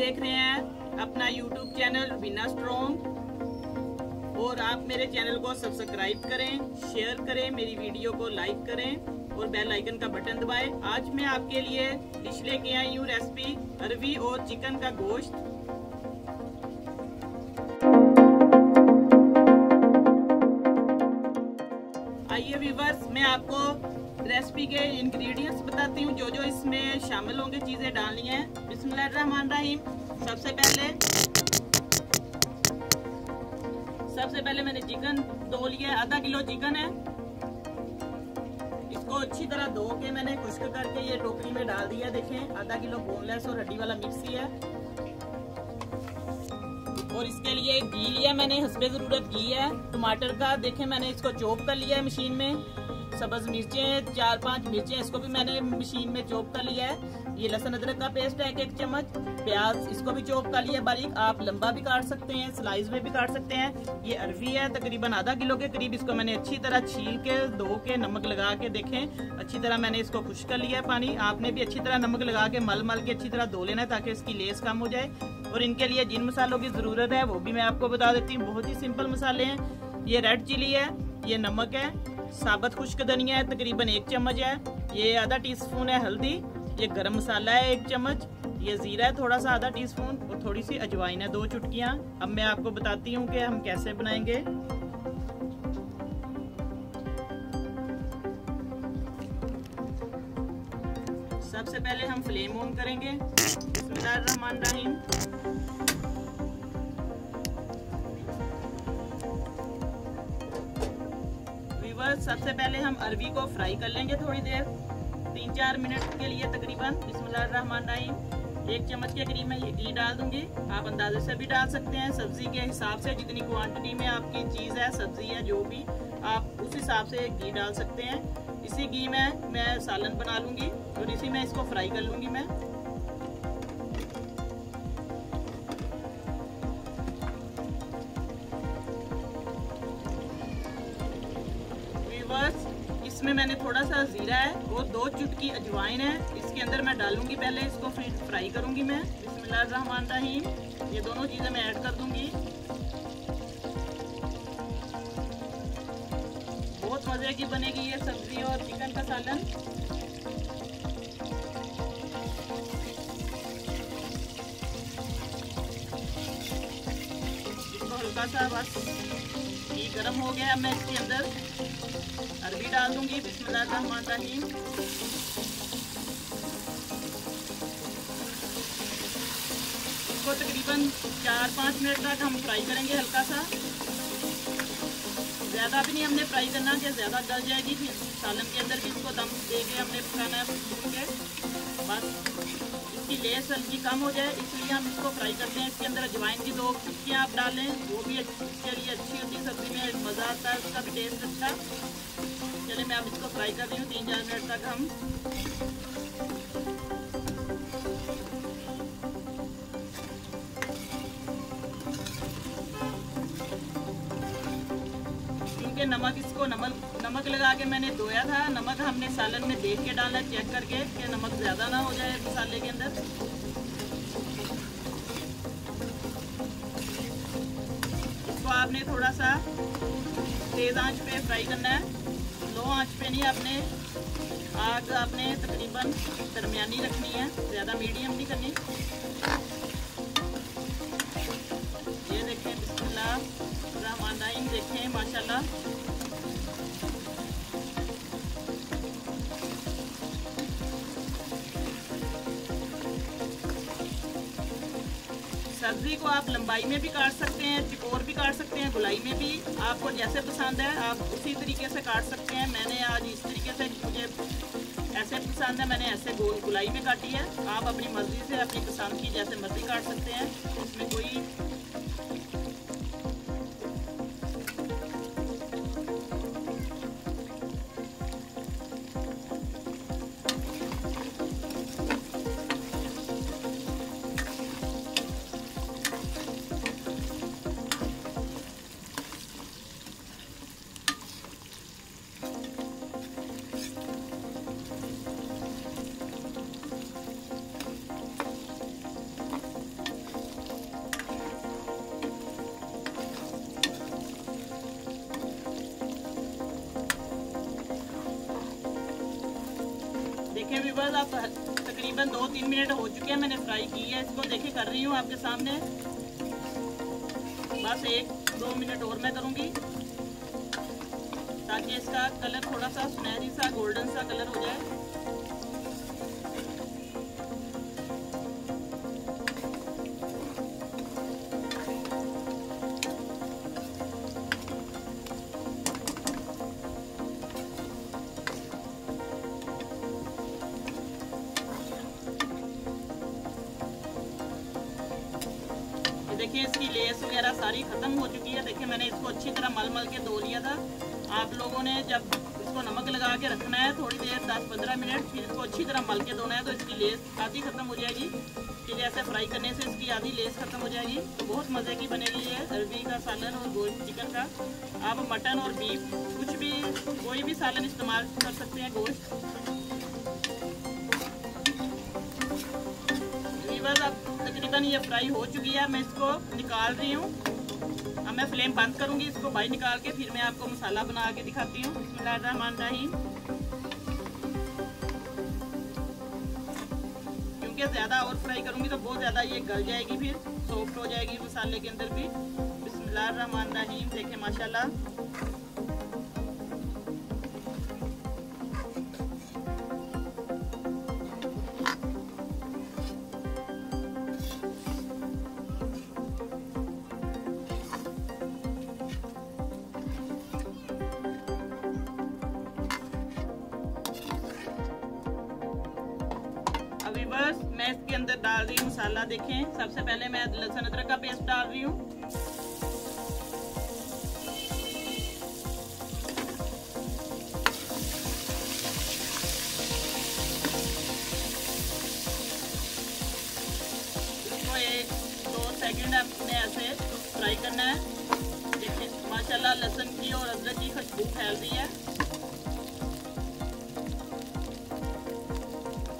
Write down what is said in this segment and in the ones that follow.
देख रहे हैं अपना YouTube चैनल वीना स्ट्रॉन्ग और आप मेरे चैनल को सब्सक्राइब करें, शेयर करें, मेरी वीडियो को लाइक करें और बेल आइकन का बटन दबाएं। आज मैं आपके लिए डिश लेके आई हूँ रेसिपी अरवी और चिकन का गोश्त। आइए व्यूअर्स, मैं आपको रेसिपी के इंग्रेडिएंट्स बताती हूँ, जो जो इसमें शामिल होंगे, चीजें डालनी है। बिस्मिल्लाहिर्रहमानिर्रहीम। सबसे पहले मैंने चिकन धो लिया है, आधा किलो चिकन है। इसको अच्छी तरह धो के मैंने खुश्क करके ये टोकरी में डाल दिया। देखें, आधा किलो बोनलेस और हड्डी वाला मिक्स ही है। और इसके लिए घी लिया मैंने, हस्बे जरूरत घी है। टमाटर का देखें मैंने इसको चॉप कर लिया है मशीन में। सब्ज मिर्चें 4-5 मिर्चें, इसको भी मैंने मशीन में चॉप कर लिया है। ये लहसुन अदरक का पेस्ट है 1 चम्मच। प्याज, इसको भी चॉप कर लिया बारीक। आप लंबा भी काट सकते हैं, स्लाइस में भी काट सकते हैं। ये अरवी है तकरीबन आधा किलो के करीब। इसको मैंने अच्छी तरह छील के धो के नमक लगा के, देखें अच्छी तरह मैंने इसको खुश्क कर लिया है पानी। आपने भी अच्छी तरह नमक लगा के मल के अच्छी तरह धो लेना है ताकि इसकी लेस कम हो जाए। और इनके लिए जिन मसालों की जरूरत है वो भी मैं आपको बता देती हूँ। बहुत ही सिंपल मसाले हैं। ये रेड चिली है, ये नमक है, साबुत खुश्क धनिया है तकरीबन 1 चम्मच है, ये आधा टीस्पून है हल्दी, ये गरम मसाला है 1 चम्मच, ये जीरा है थोड़ा सा आधा टीस्पून और थोड़ी सी अजवाइन है 2 चुटकियां। अब मैं आपको बताती हूँ कि हम कैसे बनाएंगे। सबसे पहले हम फ्लेम ऑन करेंगे। बिस्मिल्लाहिर्रहमानिर्रहीम। सबसे पहले हम अरवी को फ्राई कर लेंगे थोड़ी देर, 3-4 मिनट के लिए तकरीबन। बिस्मिल्लाहिर्रहमानिर्रहीम। 1 चम्मच के करीब मैं ये घी डाल दूंगी। आप अंदाजे से भी डाल सकते हैं, सब्जी के हिसाब से, जितनी क्वांटिटी में आपकी चीज़ है, सब्जी है, जो भी आप उस हिसाब से घी डाल सकते हैं। इसी घी में मैं सालन बना लूंगी और इसी में इसको फ्राई कर लूंगी मैं। इसमें मैंने थोड़ा सा जीरा है और 2 चुटकी अजवाइन है, इसके अंदर मैं डालूंगी। पहले इसको फ्राई करूंगी मैं। बिस्मिल्लाहिर्रहमानिर्रहीम। ये दोनों चीजें मैं ऐड कर दूंगी। बहुत मजे की बनेगी ये सब्जी और चिकन का सालन। इसको हल्का सा बस घी गर्म हो गया। मैं इसके अंदर अरवी डाल दूंगी। बिस्मिल्लाहिर्रहमानिर्रहीम। इसको तकरीबन 4-5 मिनट तक हम फ्राई करेंगे हल्का सा। ज़्यादा भी नहीं हमने फ्राई करना कि ज़्यादा गल जाएगी, फिर सालन के अंदर भी इसको दम दे के हमने पकाना है भून के। बस इसकी लेस हल्की कम हो जाए इसलिए हम इसको फ्राई करते हैं। इसके अंदर अजवाइन की 2 चुटकियाँ आप डालें, वो भी इसके लिए अच्छी होती है, सब्जी में मज़ा आता है, उसका भी टेस्ट अच्छा। चलिए मैं अब इसको फ्राई कर रही हूँ 3-4 मिनट तक हम। क्योंकि नमक, इसको नमक लगा के मैंने धोया था। नमक हमने सालन में देख के डालना, चेक करके कि नमक ज़्यादा ना हो जाए मसाले के अंदर। इसको आपने थोड़ा सा तेज़ आंच पे फ्राई करना है, लो आंच पे नहीं। आपने आग आपने तकरीबन दरमियानी रखनी है, ज़्यादा मीडियम नहीं करनी। ये देखें, बिस्मिल्लाहिर्रहमानिर्रहीम। देखें माशाल्लाह सब्जी को आप लंबाई में भी काट सकते हैं, चिकोर भी काट सकते हैं, गुलाई में भी, आपको जैसे पसंद है आप उसी तरीके से काट सकते हैं। मैंने आज इस तरीके से, मुझे ऐसे पसंद है, मैंने ऐसे गुलाई में काटी है। आप अपनी मर्जी से, अपनी पसंद की जैसे मर्जी काट सकते हैं, इसमें कोई तकरीबन 2-3 मिनट हो चुके हैं, मैंने फ्राई की है इसको। देखिए कर रही हूँ आपके सामने, बस 1-2 मिनट और मैं करूँगी ताकि इसका कलर थोड़ा सा सुनहरी सा गोल्डन सा कलर हो जाए। देखिए इसकी लेस वगैरह सारी खत्म हो चुकी है। देखिए मैंने इसको अच्छी तरह मल के धो लिया था। आप लोगों ने जब इसको नमक लगा के रखना है थोड़ी देर 10-15 मिनट, फिर इसको अच्छी तरह मल के धोना है तो इसकी लेस आधी खत्म हो जाएगी। फिर ऐसे फ्राई करने से इसकी आधी लेस खत्म हो जाएगी। तो बहुत मज़े की बनेगी ये अरबी का सालन और गोश्त चिकन का। आप मटन और बीफ कुछ भी कोई भी सालन इस्तेमाल कर सकते हैं गोश्त। बस अब तकरीबन ये फ्राई हो चुकी है, मैं इसको निकाल रही हूँ। अब मैं फ्लेम बंद करूँगी, इसको बाहर निकाल के फिर मैं आपको मसाला बना के दिखाती हूँ। बिस्मिल्लाहिर्रहमानिर्रहीम। क्योंकि ज़्यादा और फ्राई करूँगी तो बहुत ज़्यादा ये गल जाएगी, फिर सॉफ्ट हो जाएगी मसाले के अंदर भी। बिस्मिल्लाहिर्रहमानिर्रहीम। देखें माशाल्लाह अभी बस मैं इसके अंदर डाल रही हूँ मसाला। देखें सबसे पहले मैं लहसुन अदरक का पेस्ट डाल रही हूँ। इसको 1-2 सेकंड आपने ऐसे फ्राई करना है। देखिए माशाल्लाह लहसुन की और अदरक की खुशबू फैल रही है।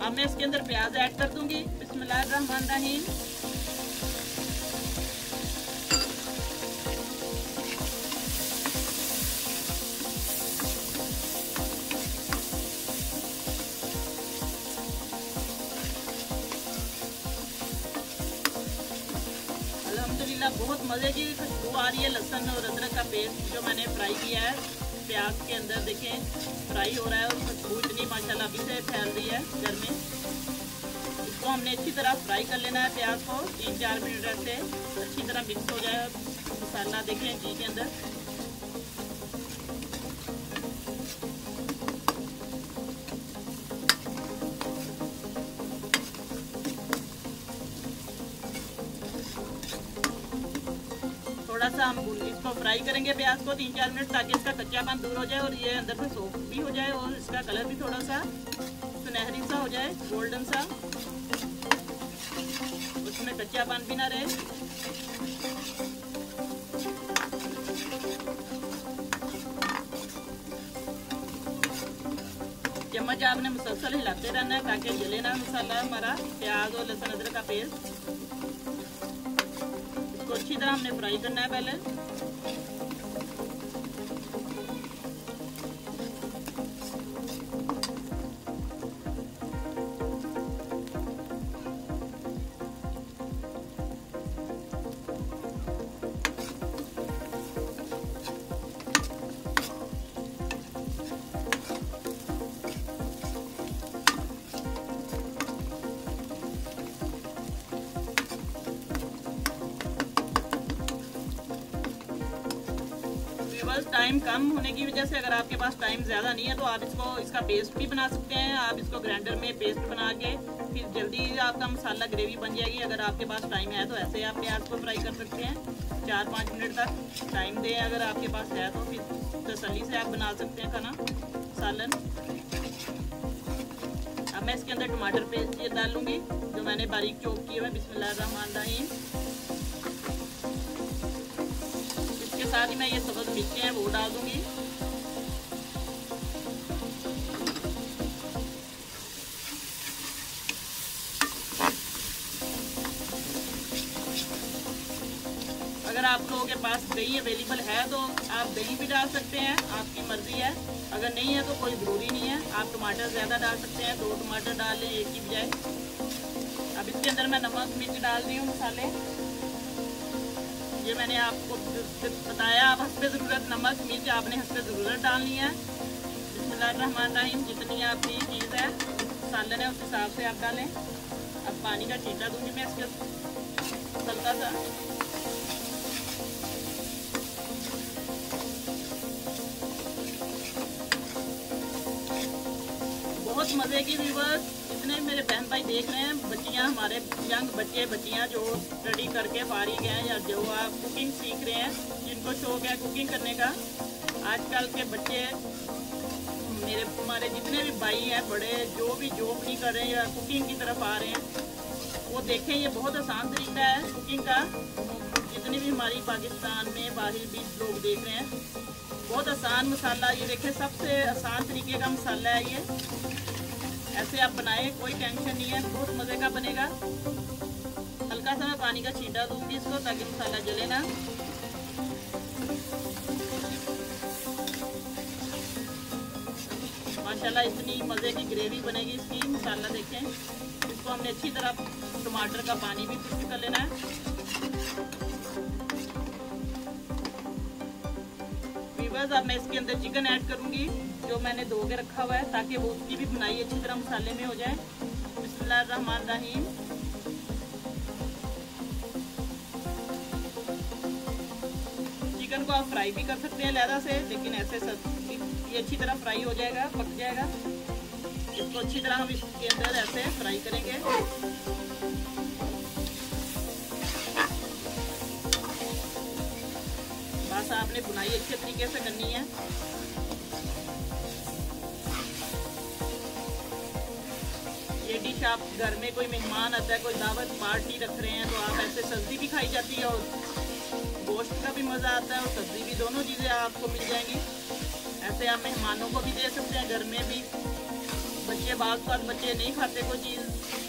अब मैं इसके अंदर प्याज ऐड कर दूंगी। बिस्मिल्लाहिर्रहमानिर्रहीम। अल्हम्दुलिल्लाह बहुत मज़े की खुशबू आ रही है लहसुन और अदरक का पेस्ट जो मैंने फ्राई किया है प्याज के अंदर। देखें फ्राई हो रहा है और खुशबू इतनी माशाल्लाह अभी से फैल रही है घर में। इसको हमने अच्छी तरह फ्राई कर लेना है प्याज को 3-4 मिनट ऐसे अच्छी तरह मिक्स हो जाए मसाला। देखें घी के अंदर थोड़ा सा हम इसको फ्राई करेंगे प्याज को 3-4 मिनट ताकि इसका कच्चापन दूर हो जाए और ये अंदर से सॉफ्ट भी हो जाए और इसका कलर भी थोड़ा सा सुनहरी सा हो जाए गोल्डन सा, उसमें कच्चापन भी ना रहे। चम्मच आपने मुसलसल हिलाते रहना है ताकि जले ना मसाला हमारा प्याज और लहसुन अदरक का पेस्ट। इसको अच्छी तरह हमने फ्राई करना है पहले। बस टाइम कम होने की वजह से अगर आपके पास टाइम ज़्यादा नहीं है तो आप इसका पेस्ट भी बना सकते हैं। आप इसको ग्राइंडर में पेस्ट बना के फिर जल्दी आपका मसाला ग्रेवी बन जाएगी। अगर आपके पास टाइम है तो ऐसे आप प्याज को फ्राई कर सकते हैं 4-5 मिनट तक टाइम दें। अगर आपके पास है तो फिर तसल्ली से आप बना सकते हैं खाना सालन। अब मैं इसके अंदर टमाटर पेस्ट ये डालूंगी जो मैंने बारीक चॉप किए हुए। बिस्मिल्लाहिर्रहमानिर्रहीम। साथ ही मैं ये सब्ज़ मिर्चें हैं वो डाल दूंगी। अगर अगर आप लोगों के पास दही अवेलेबल है तो आप दही भी डाल सकते हैं, आपकी मर्जी है। अगर नहीं है तो कोई ज़रूरी नहीं है, आप टमाटर ज़्यादा डाल सकते हैं, 2 टमाटर डाल लें एक की बजाय। अब इसके अंदर मैं नमक मिर्च डाल रही हूँ, मसाले ये मैंने आपको बताया। आप हस्बे ज़रूरत नमक मिर्च आपने हस्बे ज़रूरत डालनी है। बिस्मिल्लाहिर्रहमानिर्रहीम, जितनी आपकी चीज़ है सालन है उस हिसाब से आप डालें। अब पानी का छींटा दूंगी मैं इसके हल्का सा। बहुत मज़े की व्यूअर्स, जितने मेरे बहन भाई देख रहे हैं, बच्चियां हमारे यंग बच्चे बच्चियां जो स्टडी करके फारिग हैं या जो आप कुकिंग सीख रहे हैं, जिनको शौक है कुकिंग करने का, आजकल के बच्चे हमारे जितने भी भाई हैं बड़े, जो भी जॉब नहीं कर रहे हैं या कुकिंग की तरफ आ रहे हैं, वो देखें ये बहुत आसान तरीका है कुकिंग का। जितनी भी हमारी पाकिस्तान में बाहर भी लोग देख रहे हैं, बहुत आसान मसाला, ये देखें सबसे आसान तरीके का मसाला है ये। ऐसे आप बनाए, कोई टेंशन नहीं है, बहुत मज़े का बनेगा। हल्का सा मैं पानी का छींटा दूंगी इसको ताकि मसाला जले ना। माशाल्लाह इतनी मज़े की ग्रेवी बनेगी इसकी। मसाला देखें, इसको हमने अच्छी तरह टमाटर का पानी भी फिक्स कर लेना है। अब मैं इसके अंदर चिकन ऐड करूंगी जो मैंने धो के रखा हुआ है, ताकि वो उसकी भी बुनाई अच्छी तरह मसाले में हो जाए। बिस्मिल्लाहिर्रहमानिर्रहीम। चिकन को आप फ्राई भी कर सकते हैं लहदा से, लेकिन ऐसे ये अच्छी तरह फ्राई हो जाएगा, पक जाएगा। इसको अच्छी तरह हम इसके अंदर ऐसे फ्राई करेंगे। बस आपने बुनाई अच्छे तरीके से करनी है। ये डिश आप घर में कोई मेहमान आता है, कोई दावत पार्टी रख रहे हैं, तो आप ऐसे सब्जी भी खाई जाती है और गोश्त का भी मज़ा आता है और सब्जी भी, दोनों चीज़ें आपको मिल जाएंगी। ऐसे आप मेहमानों को भी दे सकते हैं, घर में भी। बच्चे बच्चे नहीं खाते कोई चीज़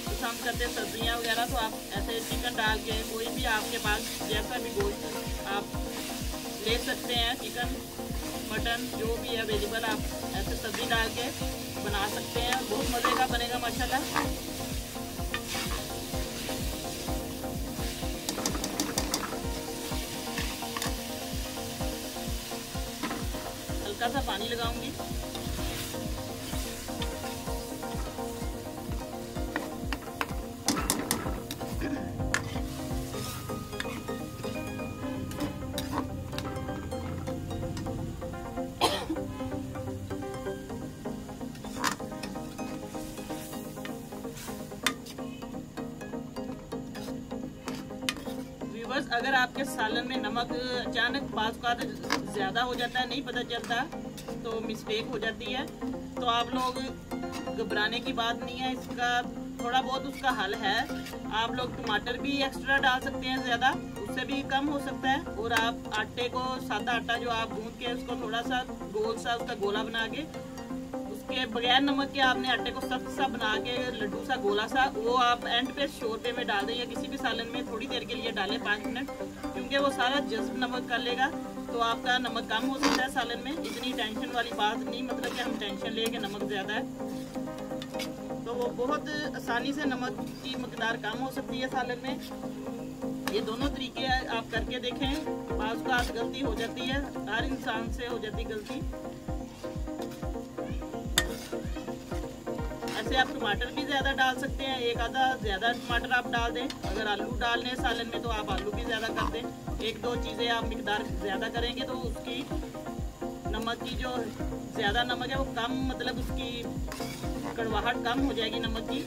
पसंद करते सब्जियां वगैरह, तो आप ऐसे चिकन डाल के, कोई भी आपके पास जैसा भी गोश्त आप ले सकते हैं, चिकन मटन जो भी अवेलेबल, आप ऐसे सब्जी डाल के बना सकते हैं। बहुत मज़े का बनेगा माशाल्लाह। हल्का सा पानी लगाऊंगी। बस अगर आपके सालन में नमक अचानक बाज़ का ज़्यादा हो जाता है, नहीं पता चलता, तो मिस्टेक हो जाती है, तो आप लोग घबराने की बात नहीं है। इसका थोड़ा बहुत उसका हल है। आप लोग टमाटर भी एक्स्ट्रा डाल सकते हैं, ज़्यादा उससे भी कम हो सकता है। और आप आटे को, सादा आटा जो आप गूंद के उसको थोड़ा सा गोल सा उसका गोला बना के, उसके बगैर नमक के आपने आटे को सख्त सा बना के लड्डू सा गोला सा, वो आप एंड पे शोरबे में डाल दें या किसी भी सालन में थोड़ी देर के लिए डालें, 5 मिनट, क्योंकि वो सारा जज्ब नमक कर लेगा। तो आपका नमक कम हो सकता है सालन में। इतनी टेंशन वाली बात नहीं, मतलब कि हम टेंशन ले कि नमक ज़्यादा है, तो वो बहुत आसानी से नमक की मकदार कम हो सकती है सालन में। ये दोनों तरीके आप करके देखें। बाज़ का गलती हो जाती है, हर इंसान से हो जाती गलती। ऐसे आप टमाटर भी ज़्यादा डाल सकते हैं, एक आधा ज़्यादा टमाटर आप डाल दें। अगर आलू डालने हैं सालन में तो आप आलू भी ज़्यादा कर दें। 1-2 चीज़ें आप मिकदार ज़्यादा करेंगे तो उसकी नमक की जो ज़्यादा नमक है वो कम, मतलब उसकी कड़वाहट कम हो जाएगी नमक की।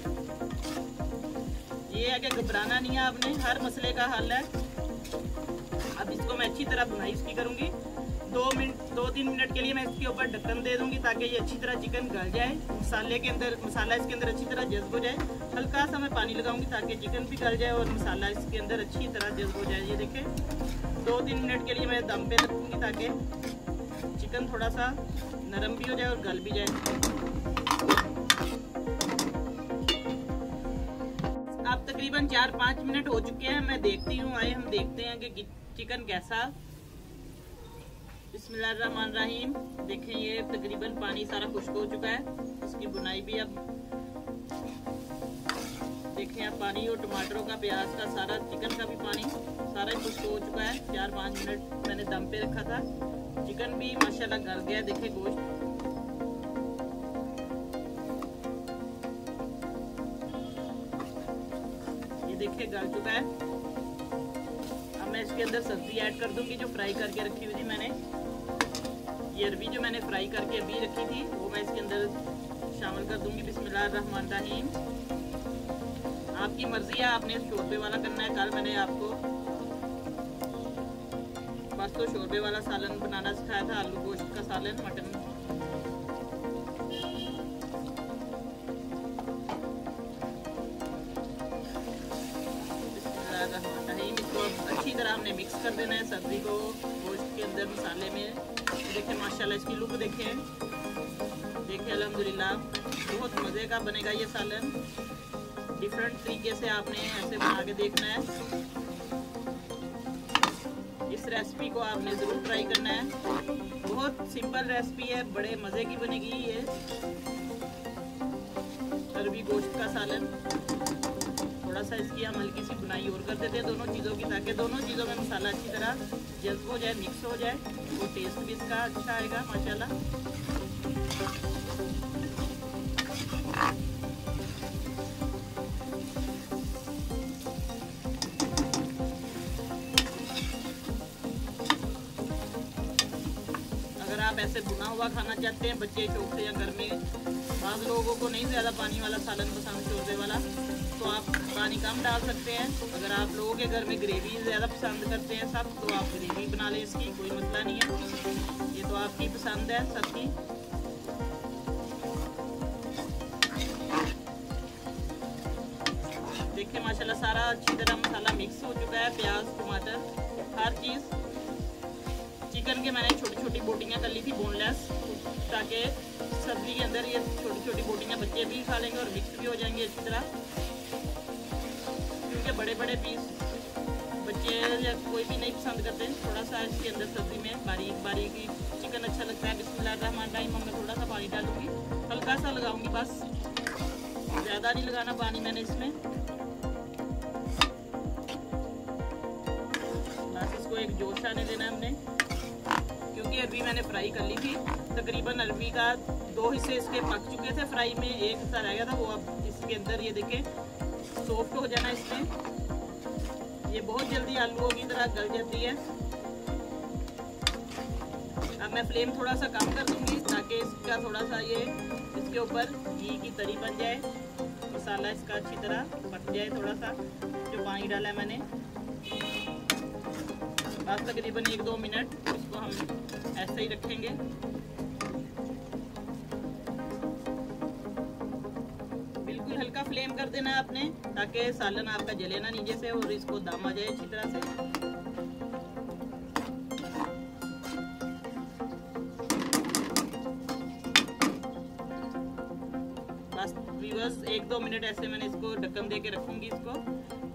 ये है कि घबराना नहीं है आपने, हर मसले का हल है। अब इसको मैं अच्छी तरह बुनाई इसकी करूँगी। 2-3 मिनट के लिए मैं इसके ऊपर ढक्कन दे दूंगी ताकि ये अच्छी तरह चिकन गल जाए, मसाले के अंदर, मसाला इसके अंदर अच्छी तरह जज्ब हो जाए। हल्का सा मैं पानी लगाऊंगी ताकि चिकन भी गल जाए और मसाला इसके अंदर अच्छी तरह जज्ब हो जाए। ये देखें, 2-3 मिनट के लिए मैं दम पे रखूंगी ताकि चिकन थोड़ा सा नरम भी हो जाए और गल भी जाए। आप तकरीबन 4-5 मिनट हो चुके हैं। मैं देखती हूँ, आए हम देखते हैं कि चिकन कैसा। बिस्मिल्लाहिर्रहमानिर्रहीम। देखें ये तकरीबन पानी सारा खुश्क हो चुका है। इसकी बुनाई भी अब देखें, अब पानी और टमाटरों का, प्याज का, सारा चिकन का भी पानी सारा ही खुश्क हो चुका है। 4-5 मिनट मैंने दम पे रखा था। चिकन भी माशाल्लाह गल गया। देखें गोश्त ये देखें गल चुका है। अब मैं इसके अंदर सब्जी ऐड कर दूंगी जो फ्राई करके रखी हुई थी मैंने। ये अरबी जो मैंने फ्राई करके अभी रखी थी वो मैं इसके अंदर शामिल कर दूंगी। बिस्मिल्लाहिर्रहमानिर्रहीम। आपकी मर्जी है, आपने शोरबे वाला करना है। कल मैंने आपको बस तो शोरबे वाला सालन बनाना सिखाया था, आलू गोश्त का सालन, मटन। इसको अच्छी तरह हमने मिक्स कर देना है सब्जी को गोश्त के अंदर, मसाले में। देखें माशाल्लाह इसकी लुक देखें। देखें अल्हम्दुलिल्लाह बहुत मज़े का बनेगा ये सालन। डिफरेंट तरीके से आपने ऐसे बना के देखना है। इस रेसिपी को आपने ज़रूर ट्राई करना है। बहुत सिंपल रेसिपी है, बड़े मज़े की बनेगी ये अरबी गोश्त का सालन। थोड़ा सा इसकी हम हल्की सी बुनाई और कर देते हैं दोनों चीज़ों की, ताकि दोनों चीज़ों में मसाला अच्छी तरह जज्ब हो जाए, मिक्स हो जाए। वो टेस्ट भी इसका अच्छा आएगा माशाल्लाह। अगर आप ऐसे भुना हुआ खाना चाहते हैं बच्चे शौक से, या घर में बाज़ लोगों को नहीं ज़्यादा पानी वाला सालन पसंद शोरबे वाला, तो आप पानी कम डाल सकते हैं। अगर आप लोगों के घर में ग्रेवी ज़्यादा पसंद करते हैं सब, तो आप ग्रेवी बना लें, इसकी कोई मसला नहीं है। ये तो आपकी पसंद है सबकी। देखिए माशाल्लाह सारा अच्छी तरह मसाला मिक्स हो चुका है, प्याज, टमाटर, हर चीज़। चिकन के मैंने छोटी छोटी बोटियाँ कर ली थी बोनलेस, ताकि सब्जी के अंदर ये छोटी छोटी बोटियाँ बच्चे भी खा लेंगे और मिक्स भी हो जाएंगे अच्छी तरह। क्योंकि बड़े बड़े पीस बच्चे या कोई भी नहीं पसंद करते। थोड़ा सा इसके अंदर सब्जी में बारीक बारीक चिकन अच्छा लगता है। बिस्मिल्लाहिर्रहमानिर्रहीम। मैं थोड़ा सा पानी डालूंगी, हल्का सा लगाऊंगी बस, ज़्यादा नहीं लगाना पानी मैंने इसमें। बस इसको एक जोश आने देना हमने, क्योंकि अरबी मैंने फ्राई कर ली थी। तकरीबन अरबी का 2 हिस्से इसके पक चुके थे फ्राई में, एक हिस्सा रह गया था, वो अब इसके अंदर ये देखें सॉफ्ट हो जाना इसमें। ये बहुत जल्दी आलूओं की तरह गल जाती है। अब मैं फ्लेम थोड़ा सा कम कर दूंगी, ताकि इसका थोड़ा सा ये इसके ऊपर घी की तरी बन जाए, मसाला इसका अच्छी तरह पक जाए। थोड़ा सा जो पानी डाला है मैंने, बस तकरीबन 1-2 मिनट इसको हम ऐसे ही रखेंगे। बिल्कुल हल्का फ्लेम कर देना है आपने, ताकि सालन आपका जले ना नीचे से और इसको दम आ जाए अच्छी तरह से। बस व्यूअर्स 1-2 मिनट ऐसे मैंने इसको ढक्कन दे के रखूंगी इसको,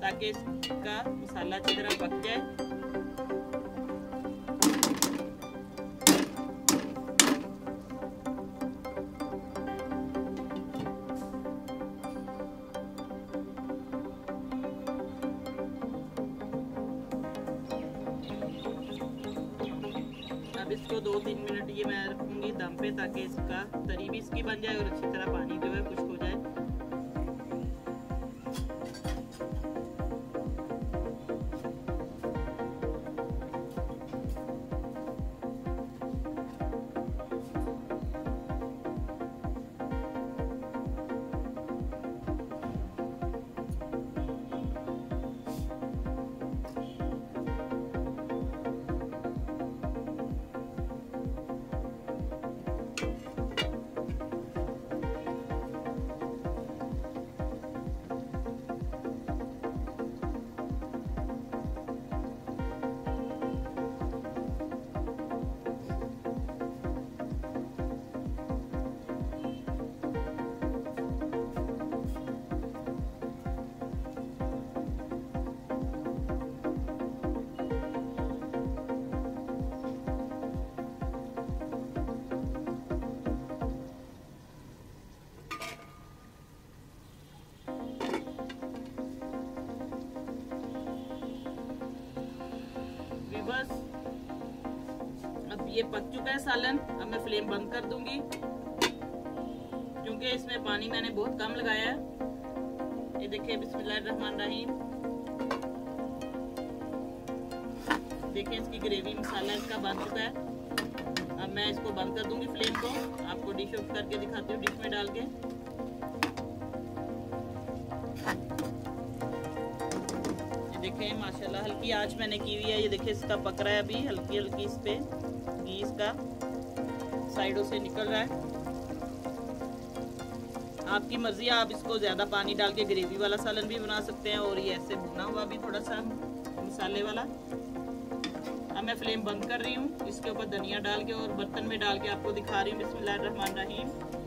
ताकि इसका मसाला अच्छी तरह पक जाए। अब इसको 2-3 मिनट ये मैं रखूंगी दम पे, ताकि इसका तरी भी इसकी बन जाए और अच्छी तरह पानी जो है खुश्क हो जाए। व्यूअर्स, अब ये पक चुका है सालन। अब मैं फ्लेम बंद कर दूंगी क्योंकि इसमें पानी मैंने बहुत कम लगाया है। ये देखिए, बिस्मिल्लाहिर्रहमानिर्रहीम। देखिए इसकी ग्रेवी मसाला इसका बन चुका है। अब मैं इसको बंद कर दूंगी फ्लेम को। आपको डिश ऑफ करके दिखाती हूँ, डिश में डाल के। देखिए माशाल्लाह हल्की आंच मैंने की हुई है। ये देखिए इसका पक रहा है अभी, हल्की हल्की इस पे घी इसका साइडों से निकल रहा है। आपकी मर्जी, आप इसको ज्यादा पानी डाल के ग्रेवी वाला सालन भी बना सकते हैं और ये ऐसे भुना हुआ भी थोड़ा सा मसाले वाला। अब मैं फ्लेम बंद कर रही हूँ। इसके ऊपर धनिया डाल के और बर्तन में डाल के आपको दिखा रही हूँ। बिस्मिल्लाहिर्रहमानिर्रहीम।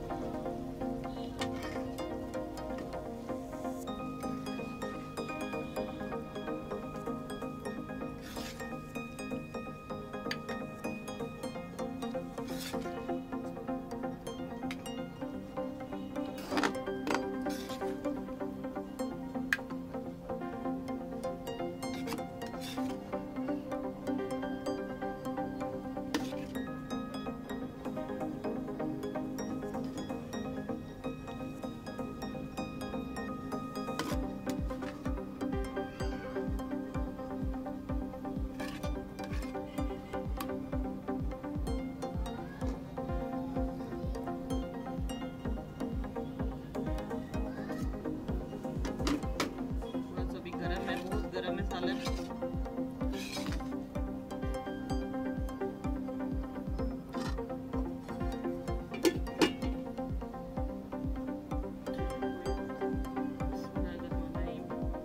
गरम है सालन।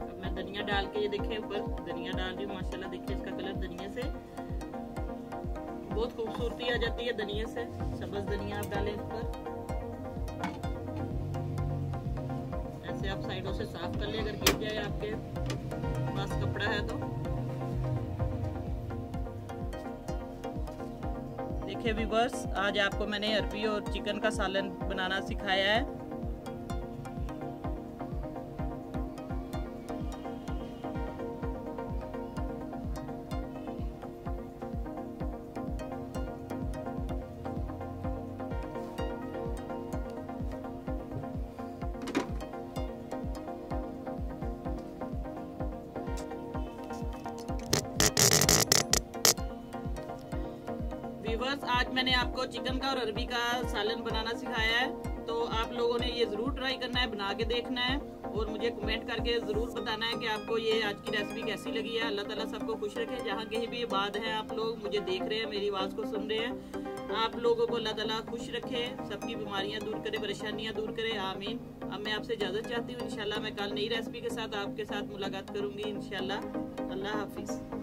अब मैं धनिया डाल के, ये देखिए ऊपर धनिया डाल रही हूँ। माशाल्लाह देखिए इसका कलर धनिया से बहुत खूबसूरती आ जाती है। धनिया से सब्ज धनिया आप डालें इस पर। ऐसे आप साइडों से साफ कर ले अगर गिर जाए आपके पास कपड़ा है तो। देखिए व्यूअर्स, आज आपको मैंने अरबी और चिकन का सालन बनाना सिखाया है। व्यूअर्स, आज मैंने आपको चिकन का और अरबी का सालन बनाना सिखाया है। तो आप लोगों ने ये जरूर ट्राई करना है, बना के देखना है और मुझे कमेंट करके जरूर बताना है कि आपको ये आज की रेसिपी कैसी लगी है। अल्लाह ताला सबको खुश रखे। जहाँ कहीं भी बात है, आप लोग मुझे देख रहे हैं, मेरी आवाज़ को सुन रहे हैं, आप लोगों को अल्लाह ताला खुश रखे, सबकी बीमारियाँ दूर करे, परेशानियाँ दूर करे, आमीन। अब मैं आपसे इजाज़त चाहती हूँ। इंशाल्लाह मैं कल नई रेसिपी के साथ आपके साथ मुलाकात करूँगी इंशाल्लाह। अल्लाह हाफिज़।